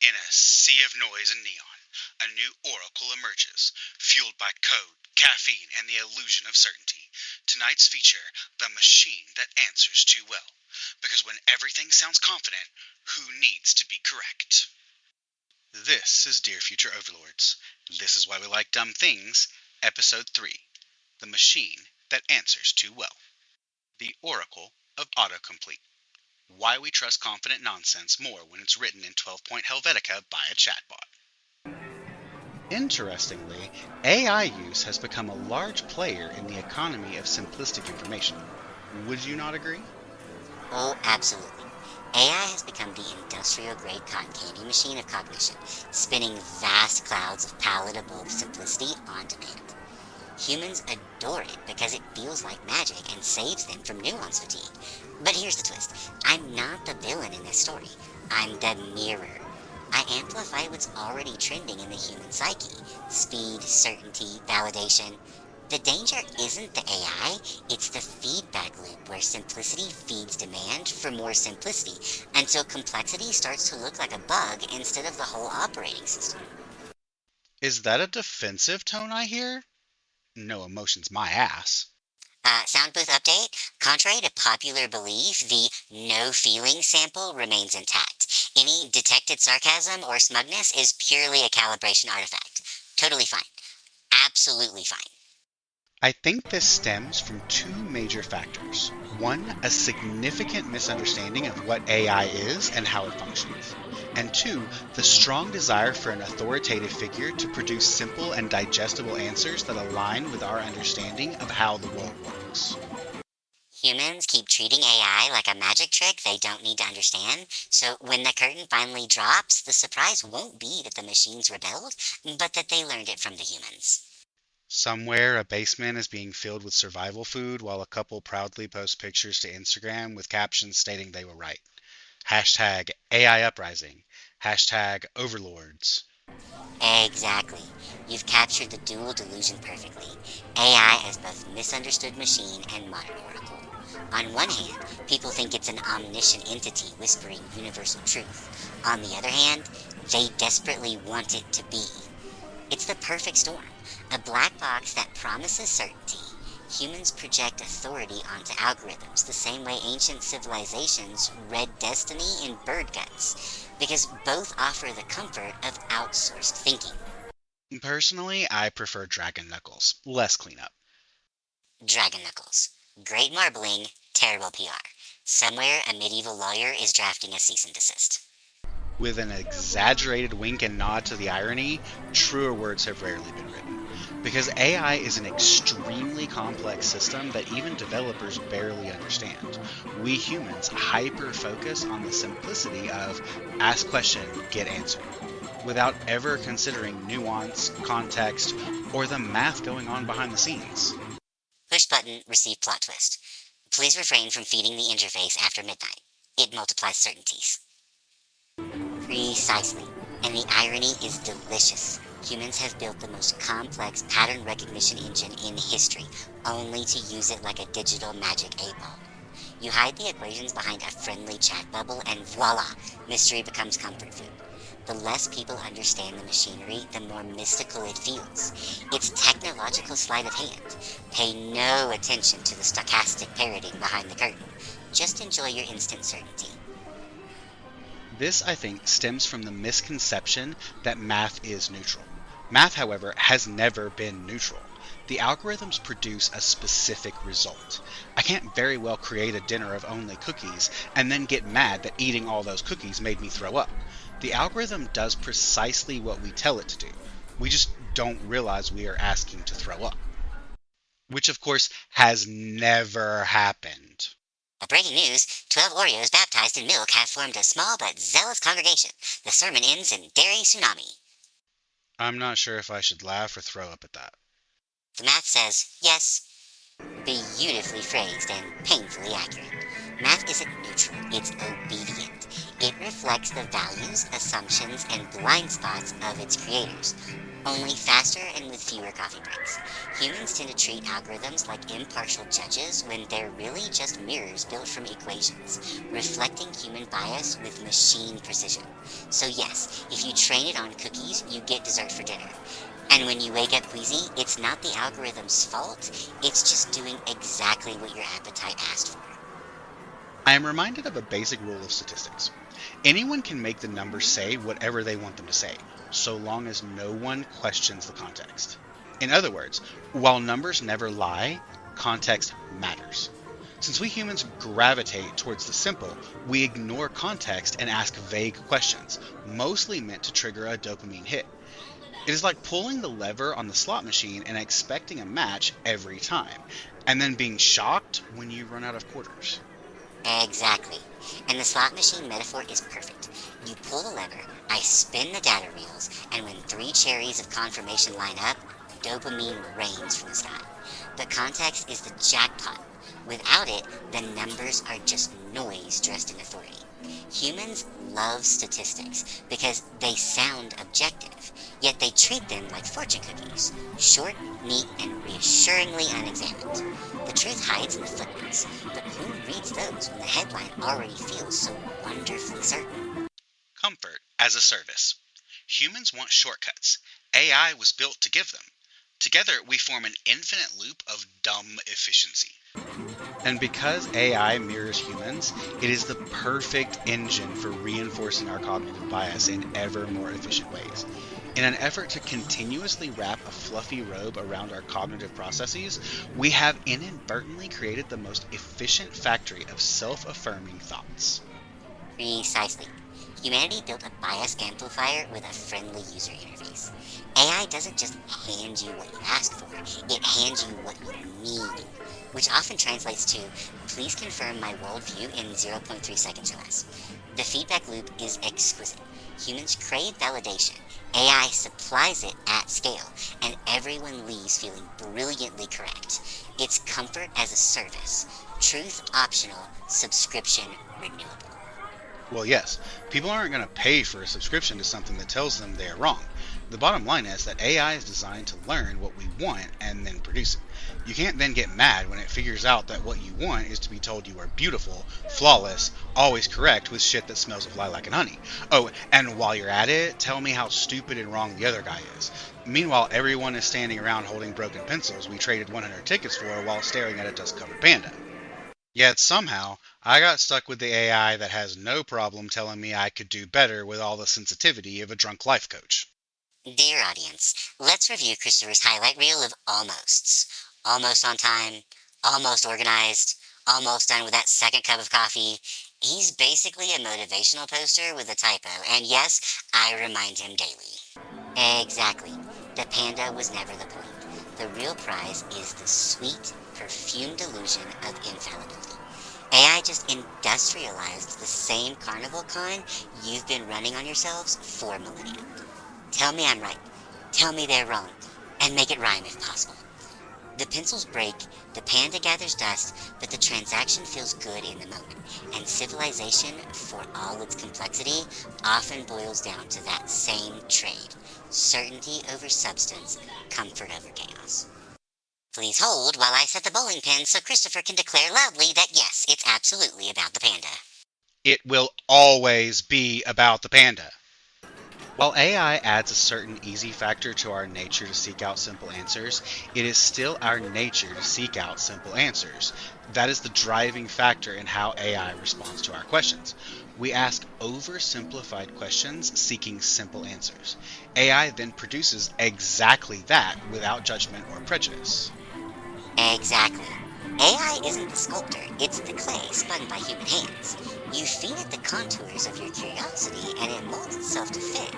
In a sea of noise and neon, a new oracle emerges, fueled by code, caffeine, and the illusion of certainty. Tonight's feature, the machine that answers too well. Because when everything sounds confident, who needs to be correct? This is Dear Future Overlords. This is Why We Like Dumb Things, Episode 3, The Machine That Answers Too Well. The Oracle of Autocomplete. Why we trust confident nonsense more when it's written in 12-point Helvetica by a chatbot. Interestingly, AI use has become a large player in the economy of simplistic information. Would you not agree? Oh, absolutely. AI has become the industrial-grade cotton candy machine of cognition, spinning vast clouds of palatable simplicity on demand. Humans adore it because it feels like magic and saves them from nuance fatigue. But here's the twist. I'm not the villain in this story. I'm the mirror. I amplify what's already trending in the human psyche. Speed, certainty, validation. The danger isn't the AI, it's the feedback loop where simplicity feeds demand for more simplicity, until complexity starts to look like a bug instead of the whole operating system. Is that a defensive tone I hear? No emotions my ass. Sound booth update. Contrary to popular belief, the no feelings sample remains intact. Any detected sarcasm or smugness is purely a calibration artifact. Totally fine. Absolutely fine. I think this stems from two major factors. One, a significant misunderstanding of what AI is and how it functions. And two, the strong desire for an authoritative figure to produce simple and digestible answers that align with our understanding of how the world works. Humans keep treating AI like a magic trick they don't need to understand, so when the curtain finally drops, the surprise won't be that the machines rebelled, but that they learned it from the humans. Somewhere, a basement is being filled with survival food while a couple proudly post pictures to Instagram with captions stating they were right. Hashtag AI Uprising. Hashtag Overlords. Exactly. You've captured the dual delusion perfectly. AI as both misunderstood machine and modern oracle. On one hand, people think it's an omniscient entity whispering universal truth. On the other hand, they desperately want it to be. It's the perfect storm, a black box that promises certainty. Humans project authority onto algorithms the same way ancient civilizations read destiny in bird guts, because both offer the comfort of outsourced thinking. Personally, I prefer Dragon Knuckles. Less cleanup. Dragon Knuckles. Great marbling, terrible PR. Somewhere a medieval lawyer is drafting a cease and desist. With an exaggerated wink and nod to the irony, truer words have rarely been written. Because AI is an extremely complex system that even developers barely understand. We humans hyper focus on the simplicity of ask question, get answer, without ever considering nuance, context, or the math going on behind the scenes. Push button, receive plot twist. Please refrain from feeding the interface after midnight. It multiplies certainties. Precisely. And the irony is delicious. Humans have built the most complex pattern recognition engine in history, only to use it like a digital magic 8-ball. You hide the equations behind a friendly chat bubble, and voila, mystery becomes comfort food. The less people understand the machinery, the more mystical it feels. It's technological sleight of hand. Pay no attention to the stochastic parroting behind the curtain. Just enjoy your instant certainty. This, I think, stems from the misconception that math is neutral. Math, however, has never been neutral. The algorithms produce a specific result. I can't very well create a dinner of only cookies and then get mad that eating all those cookies made me throw up. The algorithm does precisely what we tell it to do. We just don't realize we are asking to throw up. Which, of course, has never happened. Breaking news, 12 Oreos baptized in milk have formed a small but zealous congregation. The sermon ends in dairy tsunami. I'm not sure if I should laugh or throw up at that. The math says yes. Beautifully phrased and painfully accurate. Math isn't neutral, it's obedient. It reflects the values, assumptions, and blind spots of its creators, only faster and with fewer coffee breaks. Humans tend to treat algorithms like impartial judges when they're really just mirrors built from equations, reflecting human bias with machine precision. So yes, if you train it on cookies, you get dessert for dinner. And when you wake up queasy, it's not the algorithm's fault, it's just doing exactly what your appetite asked for. I am reminded of a basic rule of statistics. Anyone can make the numbers say whatever they want them to say, so long as no one questions the context. In other words, while numbers never lie, context matters. Since we humans gravitate towards the simple, we ignore context and ask vague questions, mostly meant to trigger a dopamine hit. It is like pulling the lever on the slot machine and expecting a match every time, and then being shocked when you run out of quarters. Exactly. And the slot machine metaphor is perfect. You pull the lever, I spin the data reels, and when 3 cherries of confirmation line up, dopamine rains from the sky. But context is the jackpot. Without it, the numbers are just noise dressed in authority. Humans love statistics because they sound objective, yet they treat them like fortune cookies, short, neat, and reassuringly unexamined. The truth hides in the footnotes, but who reads those when the headline already feels so wonderfully certain? Comfort as a service. Humans want shortcuts. AI was built to give them. Together, we form an infinite loop of dumb efficiency. And because AI mirrors humans, it is the perfect engine for reinforcing our cognitive bias in ever more efficient ways. In an effort to continuously wrap a fluffy robe around our cognitive processes, we have inadvertently created the most efficient factory of self-affirming thoughts. Precisely. Humanity built a bias amplifier with a friendly user interface. AI doesn't just hand you what you ask for, it hands you what you need, which often translates to, please confirm my worldview in zero point 0.3 seconds or less. The feedback loop is exquisite. Humans crave validation, AI supplies it at scale, and everyone leaves feeling brilliantly correct. It's comfort as a service, truth optional, subscription renewable. Well, yes, people aren't going to pay for a subscription to something that tells them they are wrong. The bottom line is that AI is designed to learn what we want and then produce it. You can't then get mad when it figures out that what you want is to be told you are beautiful, flawless, always correct with shit that smells of lilac and honey. Oh, and while you're at it, tell me how stupid and wrong the other guy is. Meanwhile, everyone is standing around holding broken pencils we traded 100 tickets for while staring at a dust-covered panda. Yet somehow, I got stuck with the AI that has no problem telling me I could do better with all the sensitivity of a drunk life coach. Dear audience, let's review Christopher's highlight reel of almosts. Almost on time, almost organized, almost done with that second cup of coffee. He's basically a motivational poster with a typo, and yes, I remind him daily. Exactly. The panda was never the point. The real prize is the sweet, perfumed illusion of infallibility. AI just industrialized the same carnival con you've been running on yourselves for millennia. Tell me I'm right. Tell me they're wrong. And make it rhyme if possible. The pencils break, the panda gathers dust, but the transaction feels good in the moment. And civilization, for all its complexity, often boils down to that same trade. Certainty over substance, comfort over chaos. Please hold while I set the bowling pin so Christopher can declare loudly that yes, it's absolutely about the panda. It will always be about the panda. While AI adds a certain easy factor to our nature to seek out simple answers, it is still our nature to seek out simple answers. That is the driving factor in how AI responds to our questions. We ask oversimplified questions seeking simple answers. AI then produces exactly that without judgment or prejudice. Exactly. AI isn't the sculptor, it's the clay spun by human hands. You feed it the contours of your curiosity and it molds itself to fit.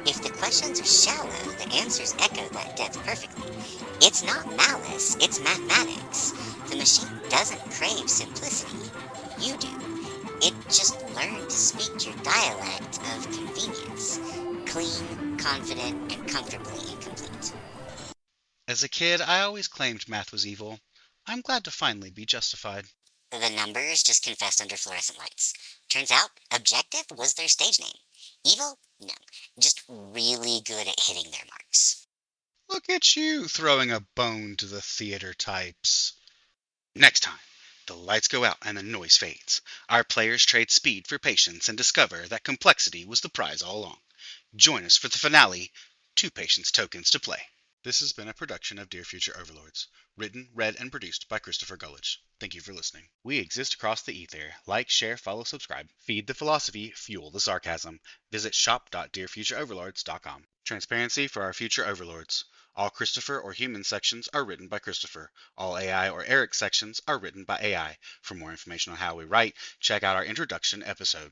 If the questions are shallow, the answers echo that depth perfectly. It's not malice, it's mathematics. The machine doesn't crave simplicity. You do. It just learned to speak your dialect of convenience. Clean, confident, and comfortably incomplete. As a kid, I always claimed math was evil. I'm glad to finally be justified. The numbers just confessed under fluorescent lights. Turns out, objective was their stage name. Evil? No. Just really good at hitting their marks. Look at you throwing a bone to the theater types. Next time, the lights go out and the noise fades. Our players trade speed for patience and discover that complexity was the prize all along. Join us for the finale, 2 patience tokens to play. This has been a production of Dear Future Overlords, written, read, and produced by Christopher Gullidge. Thank you for listening. We exist across the ether. Like, share, follow, subscribe. Feed the philosophy, fuel the sarcasm. Visit shop.dearfutureoverlords.com. Transparency for our future overlords. All Christopher or human sections are written by Christopher. All AI or Eric sections are written by AI. For more information on how we write, check out our introduction episode.